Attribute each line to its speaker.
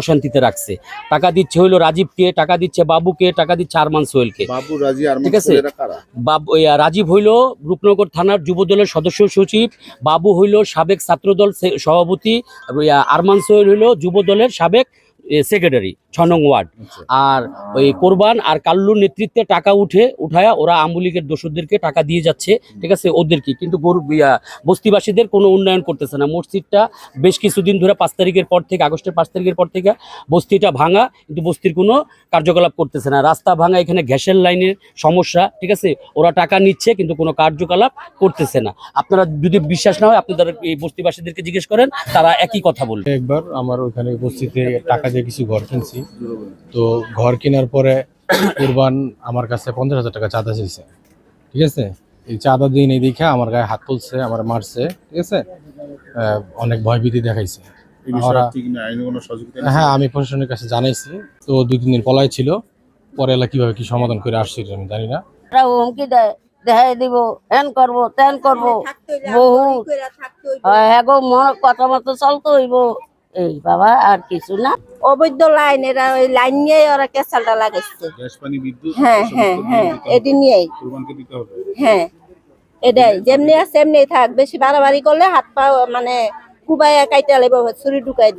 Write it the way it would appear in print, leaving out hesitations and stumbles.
Speaker 1: অশান্তিতে রাখছে। টাকা দিচ্ছে হইলো রাজীবকে, টাকা দিচ্ছে বাবুকে, টাকা দিচ্ছে আরমান সোহেলকে।
Speaker 2: বাবু, রাজি, আরমান,
Speaker 1: ঠিক আছে,
Speaker 2: সোহেল এরা কারা?
Speaker 1: রাজীব হইল রূপনগর থানার যুব দলের সদস্য সচিব, বাবু হইল সাবেক ছাত্রদল সভাপতি, আরমান সোহেল হইল যুব দলের সাবেক সেক্রেটারি ৬ নং ওয়ার্ড।
Speaker 2: আচ্ছা।
Speaker 1: আর ওই কোরবান আর কাল্লুর নেতৃত্বে টাকা উঠায়া ওরা আওয়ামী লীগের দোসরদেরকে টাকা দিয়ে যাচ্ছে। ঠিক আছে, ওদেরকে কিন্তু বস্তিবাসীদের কোনো উন্নয়ন করতেছে না। মসজিদটা বেশ কিছুদিন ধরে 5 তারিখের পর থেকে, আগস্টের 5 তারিখের পর থেকে বস্তিটা ভাঙা, কিন্তু বস্তির কোনো কার্যকলাপ করতেছে না। রাস্তা ভাঙা, এখানে গ্যাসের লাইনের সমস্যা। ঠিক আছে, ওরা টাকা নিচ্ছে কিন্তু কোনো কার্যকলাপ করতেছে না। আপনারা যদি বিশ্বাস না হয় আপনাদের এই বস্তিবাসীদেরকে জিজ্ঞেস করেন, তারা একই কথা বলবে।
Speaker 3: একবার আমার ওখানে উপস্থিতে টাকা দিয়ে কিছু ঘর কিনছি। তো ঘর কেনার পরে কুরবান আমার কাছে 50,000 টাকা চাঁদা চাইছে। ঠিক আছে, এই চাঁদা দিয়ে নেই দেখে আমার গায়ে হাত তুলছে, আমার মারছে। ঠিক আছে, অনেক ভয়ভীতি দেখাইছে।
Speaker 2: এই বিষয়ে ঠিক না, আইনি কোনো সহযোগিতা নেই?
Speaker 3: হ্যাঁ, আমি প্রশাসনের কাছে জানাইছি। তো 2-3 দিন পলাই ছিল, পরে এলা কিভাবে কি সমাধান করে আসছি এটা আমি জানি না।
Speaker 4: হুমকি দেয়, দেখাই দিব, হ্যান করবো তেন করবো, বহু এগো কথা মতো চলতে হইব। এই বাবা, আর কিছু না। অবৈধ লাইন, এরা ওই লাইন নিয়ে ওরা কেসালটা লাগাইছে।
Speaker 2: গ্যাস, পানি, বিদ্যুৎ,
Speaker 4: হ্যাঁ হ্যাঁ হ্যাঁ, এটি নিয়েই।
Speaker 2: কুরবানকে দিতে হবে।
Speaker 4: হ্যাঁ, এটাই যেমনি আছে এমনি থাক। বেশি বাড়াবাড়ি করলে হাত পা মানে কুবাইয়া কাইটা লেব, ছুরি ঢুকাই